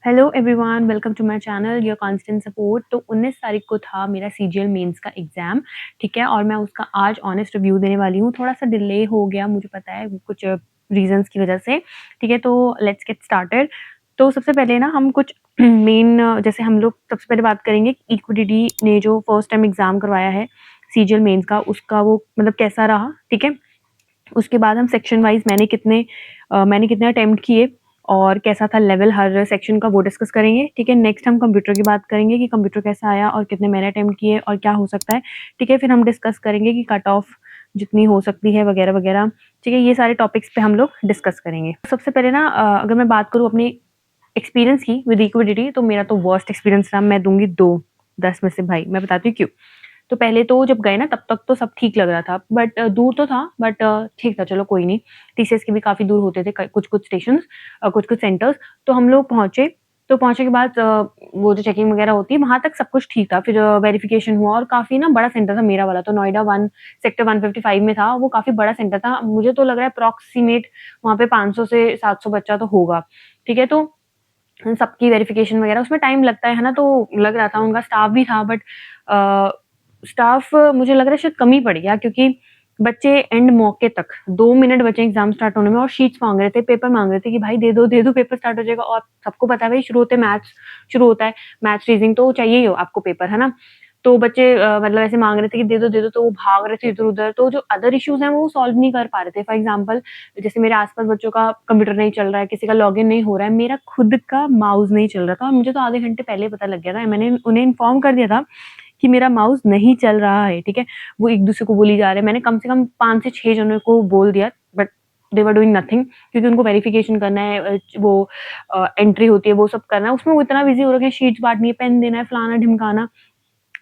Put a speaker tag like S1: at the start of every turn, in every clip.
S1: Hello everyone, welcome to my channel your constant support. तो 19 तारीख को था मेरा सीजीएल मेंस का एग्ज़ाम, ठीक है? और मैं उसका आज ऑनेस्ट रिव्यू देने वाली हूँ। थोड़ा-सा डिले हो गया, मुझे पता है कुछ रीज़न्स की वजह से, ठीक है? तो लेट्स गेट स्टार्टेड। तो सबसे पहले ना हम कुछ मेन जैसे हम लोग सबसे पहले बात करेंगे इक्विटी ने जो फर्स्ट टाइम एग्ज़ाम करवाया है सीजीएल मेंस का, उसका वो मतलब कैसा रहा, ठीक है? उसके बाद हम सेक्शन वाइज़ मैंने कितने अटेम्प्ट किए और कैसा था लेवल हर सेक्शन का, वो डिस्कस करेंगे, ठीक है? नेक्स्ट हम कंप्यूटर की बात करेंगे कि कंप्यूटर कैसा आया और कितने मैंने अटेम्प्ट किए और क्या हो सकता है, ठीक है? फिर हम डिस्कस करेंगे कि कट ऑफ जितनी हो सकती है वगैरह-वगैरह, ठीक है? ये सारे टॉपिक्स पे हम लोग डिस्कस करेंगे। सबसे पहले ना अगर मैं बात करूँ अपनी एक्सपीरियंस की विद इक्विटी, तो मेरा तो वर्स्ट एक्सपीरियंस रहा। मैं दूँगी 2 10 में से भाई, मैं बताती हूँ क्यों। तो पहले तो जब गए ना तब तक तो सब ठीक लग रहा था, बट दूर तो था, बट ठीक था, चलो कोई नहीं। टीसीएस के भी काफ़ी दूर होते थे कुछ-कुछ स्टेशंस, कुछ-कुछ सेंटर्स। तो हम लोग पहुँचे, तो पहुँचने के बाद वो जो चेकिंग वगैरह होती है वहाँ तक सब कुछ ठीक था। फिर वेरिफिकेशन हुआ और काफ़ी ना बड़ा सेंटर था मेरा वाला, तो नोएडा 1 सेक्टर 155 में था। वो काफ़ी बड़ा सेंटर था। मुझे तो लग रहा है अप्रॉक्सिमेट वहाँ पे 500 से 700 बच्चा तो होगा, ठीक है? तो सबकी वेरिफिकेशन वगैरह उसमें टाइम लगता है ना, तो लग रहा था। उनका स्टाफ भी था, बट स्टाफ मुझे लग रहा है शायद कम ही पड़ गया, क्योंकि बच्चे एंड मौके तक 2 मिनट बचे एग्ज़ाम स्टार्ट होने में और शीट्स माँग रहे थे, पेपर माँग रहे थे कि भाई दे दो पेपर स्टार्ट हो जाएगा। और सबको पता है भाई शुरू होते मैथ्स शुरू होता है, मैथ्स रीज़निंग तो चाहिए ही हो आपको पेपर, है ना? तो बच्चे मतलब ऐसे माँग रहे थे कि दे दो, तो वो भाग रहे थे इधर-उधर। तो जो अदर इश्यूज़ हैं वो सॉल्व नहीं कर पा रहे थे। फॉर एग्ज़ाम्पल जैसे मेरे आस-पास बच्चों का कंप्यूटर नहीं चल रहा है, किसी का लॉगिन नहीं हो रहा है, मेरा खुद का माउस नहीं चल रहा था और मुझे तो आधे घंटे पहले ही पता लग गया था। मैंने उन्हें इन्फॉर्म कर दिया था कि मेरा माउस नहीं चल रहा है, ठीक है? वो एक-दूसरे को बोली जा रहे हैं। मैंने कम से कम 5 से 6 जनों को बोल दिया, but they were doing nothing, क्योंकि उनको वेरिफिकेशन करना है, वो एंट्री होती है, वो सब करना है। उसमें वो इतना बिज़ी हो रखे हैं, शीट्स बाँटनी है, पेन देना है, फलाना-ढिमकाना,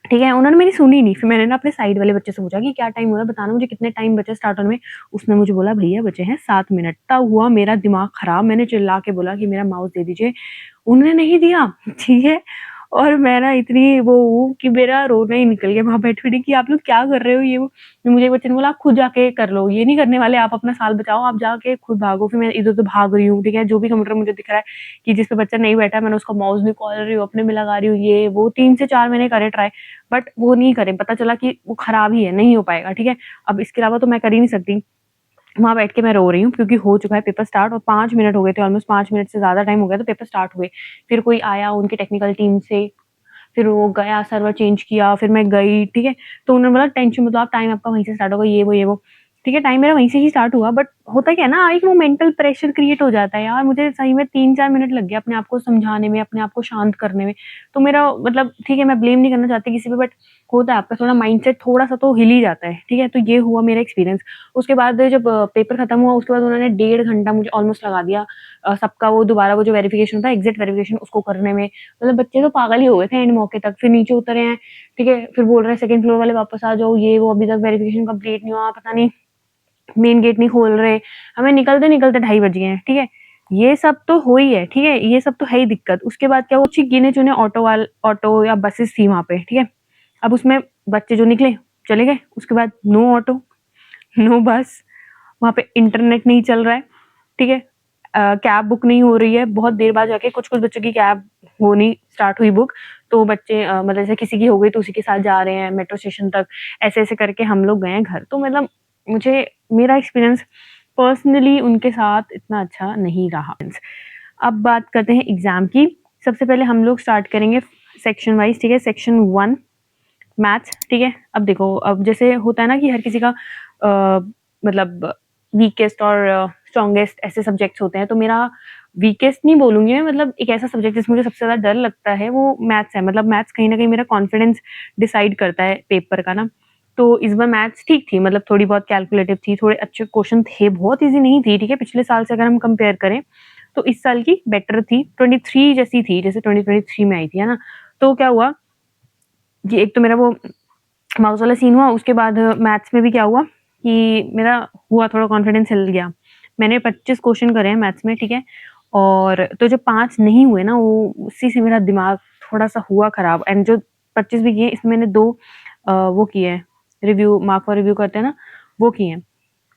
S1: ठीक है? उन्होंने मेरी सुनी नहीं। फिर मैंने ना अपने साइड वाले बच्चे से पूछा कि क्या टाइम हुआ है, बताना मुझे कितने टाइम बचे स्टार्ट होने में। उसने मुझे बोला भैया बचे हैं 7 मिनट। तब हुआ मेरा दिमाग खराब। मैंने चिल्ला के बोला कि मेरा माउस दे दीजिए। उन्होंने नहीं दिया, ठीक है? और मैं ना इतनी वो हूँ कि मेरा रोना ही निकल गया वहाँ बैठे-बैठे कि आप लोग क्या कर रहे हो ये वो। फिर मुझे एक बच्चे ने बोला आप खुद जाके कर लो, ये नहीं करने वाले, आप अपना साल बचाओ, आप जाके खुद भागो। फिर मैं इधर-उधर भाग रही हूँ, ठीक है? जो भी कंप्यूटर मुझे दिख रहा है कि जिस पे बच्चा नहीं बैठा है, मैंने उसका माउस निकाल रही हूँ, अपने में लगा रही हूँ, ये वो 3 से 4 मैंने करे ट्राई, बट वो नहीं करे। पता चला कि वो खराब ही है, नहीं हो पाएगा, ठीक है? अब इसके अलावा तो मैं कर ही नहीं सकती। वहाँ बैठ के मैं रो रही हूँ क्योंकि हो चुका है पेपर स्टार्ट और 5 मिनट हो गए थे, ऑलमोस्ट 5 मिनट से ज़्यादा टाइम हो गया, तो पेपर स्टार्ट हुए। फिर कोई आया उनकी टेक्निकल टीम से, फिर वो गया सर्वर चेंज किया, फिर मैं गई, ठीक है? तो उन्होंने बोला टेंशन मत लो आप, टाइम आपका वहीं से स्टार्ट होगा, ये वो। ठीक है, टाइम मेरा वहीं से ही स्टार्ट हुआ, बट होता क्या है ना, एक वो मेंटल प्रेशर क्रिएट हो जाता है यार। मुझे सही में 3-4 मिनट लग गए अपने आप को समझाने में, अपने आप को शांत करने में। तो मेरा मतलब ठीक है, मैं ब्लेम नहीं करना चाहती किसी पे, बट होता है आपका थोड़ा माइंडसेट थोड़ा-सा तो हिल ही जाता है, ठीक है? तो ये हुआ मेरा एक्सपीरियंस। उसके बाद जब पेपर खत्म हुआ, उसके बाद उन्होंने 1.5 घंटा मुझे ऑलमोस्ट लगा दिया सबका वो दोबारा वो जो वेरिफिकेशन होता है, एग्ज़िट वेरिफिकेशन, उसको करने में। मतलब बच्चे तो पागल ही हो गए थे एंड मौके तक। फिर नीचे उतरे हैं, ठीक है? फिर बोल रहे हैं सेकंड फ्लोर वाले वापस आ जाओ, ये वो अभी तक वेरिफिकेशन कंप्लीट नहीं हुआ, पता नहीं मेन गेट नहीं खोल रहे। हमें निकलते-निकलते 2:30 बज गए हैं, ठीक है? ये सब तो हो ही है, ठीक है? ये सब तो है ही दिक्कत। उसके बाद क्या हुआ, कुछ ही गिने-चुने ऑटो या बसेस थी वहाँ पे, ठीक है? अब उसमें बच्चे जो निकले, चले गए। उसके बाद नो ऑटो, नो बस, वहाँ पे इंटरनेट नहीं चल रहा है, ठीक है? कैब बुक नहीं हो रही है, बहुत देर बाद जाके कुछ-कुछ बच्चों की कैब होनी स्टार्ट हुई बुक, तो बच्चे मतलब जैसे किसी की हो गई तो उसी के साथ जा रहे हैं मेट्रो स्टेशन तक, ऐसे-ऐसे करके हम लोग गए हैं घर। तो मतलब मुझे मेरा एक्सपीरियंस पर्सनली उनके साथ इतना अच्छा नहीं रहा। अब बात करते हैं एग्ज़ाम की। सबसे पहले हम लोग स्टार्ट करेंगे सेक्शन वाइज़, ठीक है? सेक्शन 1 मैथ्स, ठीक है? अब देखो, अब जैसे होता है ना कि हर किसी का मतलब वीकेस्ट और स्ट्रॉन्गेस्ट ऐसे सब्जेक्ट्स होते हैं, तो मेरा वीकेस्ट नहीं बोलूँगी मैं, मतलब एक ऐसा सब्जेक्ट जिसमें मुझे सबसे ज़्यादा डर लगता है वो मैथ्स है। मतलब मैथ्स कहीं न कहीं मेरा कॉन्फिडेंस डिसाइड करता है पेपर का ना। तो इस बार मैथ्स ठीक थी, मतलब थोड़ी बहुत कैलकुलेटिव थी, थोड़े अच्छे क्वेश्चन थे, बहुत ईज़ी नहीं थी, ठीक है? पिछले साल से अगर हम कंपेयर करें, तो इस साल की बेटर थी, 23 जैसी थी, जैसे 2023 में आई थी, है ना? तो क्या हुआ कि एक तो मेरा वो माउस वाला सीन हुआ, उसके बाद मैथ्स में भी क्या हुआ कि मेरा हुआ थोड़ा कॉन्फिडेंस हिल गया। मैंने 25 क्वेश्चन करे हैं मैथ्स में, ठीक है? और तो जो 5 नहीं हुए ना, वो उसी से मेरा दिमाग थोड़ा-सा हुआ खराब, एंड जो 25 भी किए इसमें मैंने 2 वो किए हैं, रिव्यू मार्क फॉर रिव्यू करते हैं ना, वो किए हैं।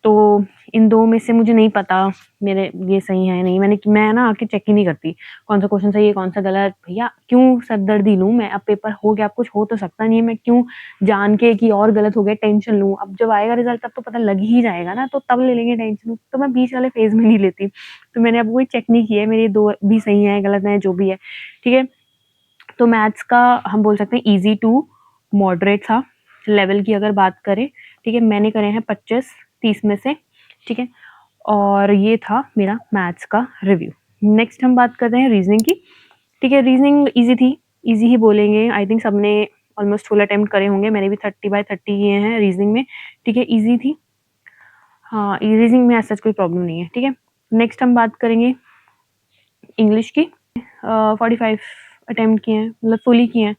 S1: तो इन 2 में से मुझे नहीं पता मेरे ये सही है या नहीं। मैं ना आके चेक ही नहीं करती, कौन-सा क्वेश्चन सही है, कौन-सा गलत। भैया क्यों सरदर्दी लूँ मैं? अब पेपर हो गया, अब कुछ हो तो सकता नहीं है, मैं क्यों जान के कि और गलत हो गया टेंशन लूँ? अब जब आएगा रिज़ल्ट तब तो पता लग ही जाएगा ना, तो तब ले लेंगे टेंशन। तो मैं बीच वाले फ़ेज़ में नहीं लेती। तो मैंने अब कोई चेक नहीं किया है, मेरे 2 भी सही हैं, गलत हैं, जो भी है, ठीक है? तो मैथ्स का हम बोल सकते हैं ईज़ी टू मॉडरेट था, लेवल की अगर बात करें, ठीक है? मैंने करे हैं 25-30 में से, ठीक है? और ये था मेरा मैथ्स का रिव्यू। नेक्स्ट हम बात करते हैं रीज़निंग की, ठीक है? रीज़निंग ईज़ी थी, ईज़ी ही बोलेंगे। आई थिंक सबने ऑलमोस्ट फुल अटेम्प्ट करे होंगे, मैंने भी 30/30 किए हैं रीज़निंग में, ठीक है? ईज़ी थी। हाँ, रीज़निंग में ऐसा कोई प्रॉब्लम नहीं है, ठीक है? नेक्स्ट हम बात करेंगे इंग्लिश की। 45 अटेम्प्ट किए हैं, मतलब फुल किए हैं,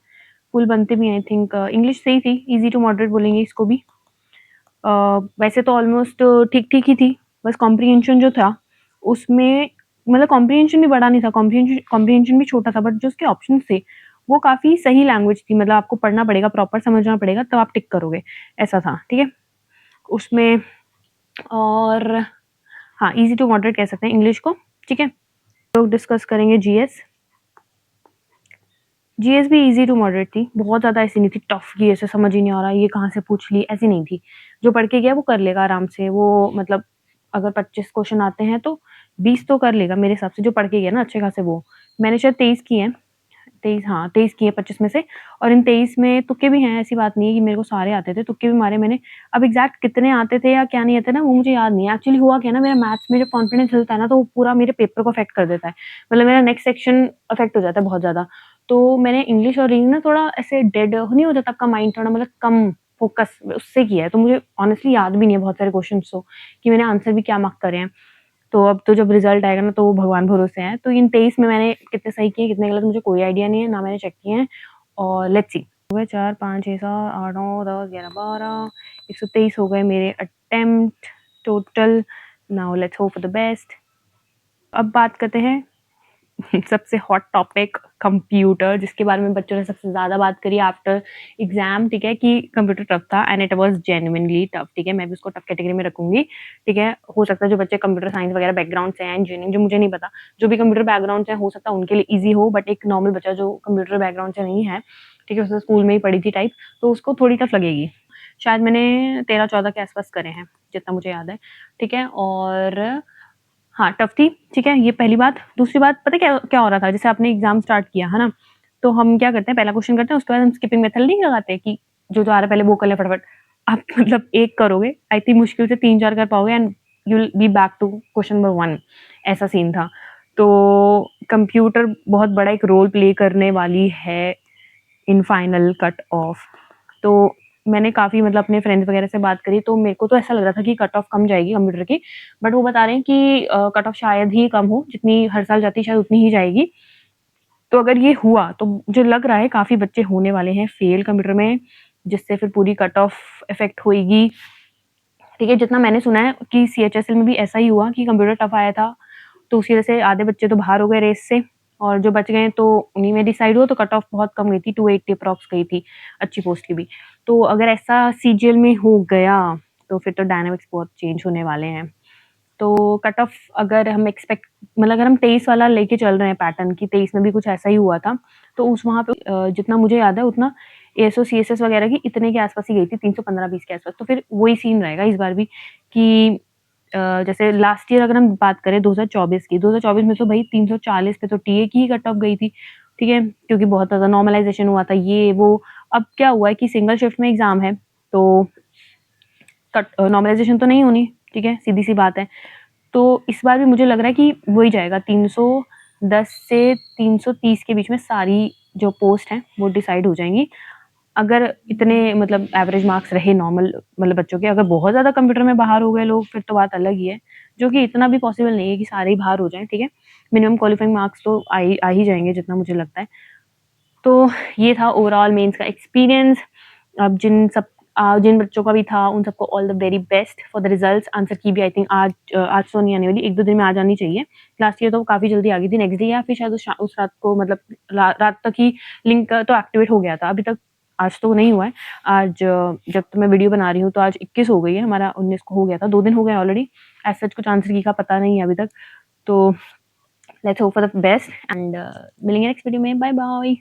S1: फुल बनते भी हैं आई थिंक। इंग्लिश सही थी, ईज़ी टू मॉडरेट बोलेंगे इसको भी। वैसे तो ऑलमोस्ट ठीक-ठीक ही थी, बस कॉम्प्रिहेंशन जो था उसमें मतलब कॉम्प्रिहेंशन भी बड़ा नहीं था, कॉम्प्रिहेंशन भी छोटा था, बट जो उसके ऑप्शंस थे वो काफ़ी सही लैंग्वेज थी, मतलब आपको पढ़ना पड़ेगा, प्रॉपर समझना पड़ेगा तब आप टिक करोगे, ऐसा था, ठीक है? उसमें और हाँ, ईज़ी टू मॉडरेट कह सकते हैं इंग्लिश को, ठीक है? लोग डिस्कस करेंगे जीएस। जीएस भी ईज़ी टू मॉडरेट थी, बहुत ज़्यादा ऐसी नहीं थी टफ कि ऐसे समझ ही नहीं आ रहा, ये कहाँ से पूछ ली, ऐसी नहीं थी। जो पढ़ के गया वो कर लेगा आराम से, वो मतलब अगर 25 क्वेश्चन आते हैं तो 20 तो कर लेगा मेरे हिसाब से, जो पढ़ के गया ना अच्छे खासे वो। मैंने शायद 23 किए हैं, 23 हाँ, 23 किए 25 में से, और इन 23 में तुक्के भी हैं, ऐसी बात नहीं है कि मेरे को सारे आते थे, तुक्के भी मारे मैंने। अब एग्ज़ैक्ट कितने आते थे या क्या नहीं आते ना, वो मुझे याद नहीं है। एक्चुअली हुआ क्या है ना, मेरा मैथ्स में जब कॉन्फिडेंस हिलता है ना, तो वो पूरा मेरे पेपर को अफ़ेक्ट कर देता है। मतलब मेरा नेक्स्ट सेक्शन अफ़ेक्ट हो जाता है बहुत ज़्यादा। तो मैंने इंग्लिश और रीडिंग ना थोड़ा ऐसे डेड नहीं हो जाता आपका माइंड, थोड़ा मतलब कम फ़ोकस उससे किया है, तो मुझे ऑनेस्टली याद भी नहीं है बहुत सारे क्वेश्चन्स तो, कि मैंने आंसर भी क्या मार्क करे हैं। तो अब तो जब रिज़ल्ट आएगा ना, तो वो भगवान भरोसे है। तो इन 23 में मैंने कितने सही किए, कितने गलत मुझे कोई आइडिया नहीं है, ना मैंने चेक किए हैं, और लेट्स सी। हो गए 4, 5, 6, 7, 8, 9, 10, 11, 12, 123 हो गए मेरे attempt total. Now let's hope for the best. अब बात करते हैं सबसे हॉट टॉपिक कंप्यूटर, जिसके बारे में बच्चों ने सबसे ज़्यादा बात करी आफ्टर एग्ज़ाम, ठीक है? कि कंप्यूटर टफ था and it was genuinely tough, ठीक है? मैं भी उसको टफ कैटेगरी में रखूँगी, ठीक है? हो सकता है जो बच्चे कंप्यूटर साइंस वगैरह बैकग्राउंड से हैं, इंजीनियरिंग, जो मुझे नहीं पता, जो भी कंप्यूटर बैकग्राउंड से हैं, हो सकता है उनके लिए ईज़ी हो, बट एक नॉर्मल बच्चा जो कंप्यूटर बैकग्राउंड से नहीं है, ठीक है? उसने स्कूल में ही पढ़ी थी टाइप, तो उसको थोड़ी टफ लगेगी। शायद मैंने 13-14 के आस-पास करे हैं, जितना मुझे याद है, ठीक है? और हाँ, टफ थी, ठीक है? ये पहली बात। दूसरी बात पता है क्या क्या हो रहा था? जैसे आपने एग्ज़ाम स्टार्ट किया, है ना? तो हम क्या करते हैं, पहला क्वेश्चन करते हैं, उसके बाद हम स्किपिंग मेथड नहीं लगाते कि जो आ रहा है पहले वो कर लें फटाफट। आप मतलब 1 करोगे, आई थिंक मुश्किल से 3-4 कर पाओगे and you will be back to question number 1, ऐसा सीन था। तो कंप्यूटर बहुत बड़ा एक रोल प्ले करने वाली है इन फाइनल कट ऑफ। तो मैंने काफ़ी मतलब अपने फ्रेंड्स वगैरह से बात करी, तो मेरे को तो ऐसा लग रहा था कि कट ऑफ कम जाएगी कंप्यूटर की, बट वो बता रहे हैं कि कट ऑफ शायद ही कम हो, जितनी हर साल जाती है शायद उतनी ही जाएगी। तो अगर ये हुआ तो मुझे लग रहा है काफ़ी बच्चे होने वाले हैं फेल कंप्यूटर में, जिससे फिर पूरी कट ऑफ इफ़ेक्ट होएगी, ठीक है? जितना मैंने सुना है कि सीएचएसएल में भी ऐसा ही हुआ कि कंप्यूटर टफ आया था, तो उसकी वजह से आधे बच्चे तो बाहर हो गए रेस से, और जो बच गए तो उन्हीं में डिसाइड हुआ, तो कट ऑफ बहुत कम गई थी, 280 अप्रॉक्स गई थी, अच्छी पोस्ट की भी। तो अगर ऐसा सीजीएल में हो गया, तो फिर तो डायनामिक्स बहुत चेंज होने वाले हैं। तो कट ऑफ अगर हम एक्सपेक्ट मतलब अगर हम 23 वाला लेके चल रहे हैं पैटर्न कि 23 में भी कुछ ऐसा ही हुआ था, तो उस वहाँ पे जितना मुझे याद है उतना एएसओ, सीएसएस वगैरह की इतने के आस-पास ही गई थी, 315-20 के आस-पास। तो फिर वही सीन रहेगा इस बार भी कि जैसे लास्ट ईयर अगर हम बात करें 2024 की, 2024 में तो भई 340 पे तो टीए की ही कट ऑफ गई थी, ठीक है? क्योंकि बहुत ज़्यादा नॉर्मलाइज़ेशन हुआ था, ये वो। अब क्या हुआ है कि सिंगल शिफ्ट में एग्ज़ाम है, तो नॉर्मलाइज़ेशन तो नहीं होनी, ठीक है? सीधी-सी बात है। तो इस बार भी मुझे लग रहा है कि वही जाएगा, 310 से 330 के बीच में सारी जो पोस्ट हैं वो डिसाइड हो जाएँगी। अगर इतने मतलब एवरेज मार्क्स रहे नॉर्मल मतलब बच्चों के, अगर बहुत ज़्यादा कंप्यूटर में बाहर हो गए लोग फिर तो बात अलग ही है, जो कि इतना भी पॉसिबल नहीं है कि सारे ही बाहर हो जाएँ, ठीक है? मिनिमम क्वालिफाइंग मार्क्स तो आ ही जाएँगे जितना मुझे लगता है। तो ये था ओवरऑल मेंस का एक्सपीरियंस। अब जिन बच्चों का भी था उन सबको all the very best for the results. Answer की भी आई थिंक आज तो नहीं आने वाली, 1-2 दिन में आ जानी चाहिए। लास्ट ईयर तो काफ़ी जल्दी आ गई थी, नेक्स्ट डे या फिर शायद उस रात को मतलब रात तक ही लिंक तो एक्टिवेट हो गया था। अभी तक आज तो नहीं हुआ है। आज जब तो मैं वीडियो बना रही हूँ तो आज 21 हो गई है, हमारा 19 को हो गया था, 2 दिन हो गए ऑलरेडी। एज़ सच कुछ आंसर की का पता नहीं है अभी तक। तो let's hope for the best and मिलेंगे नेक्स्ट वीडियो में। Bye bye.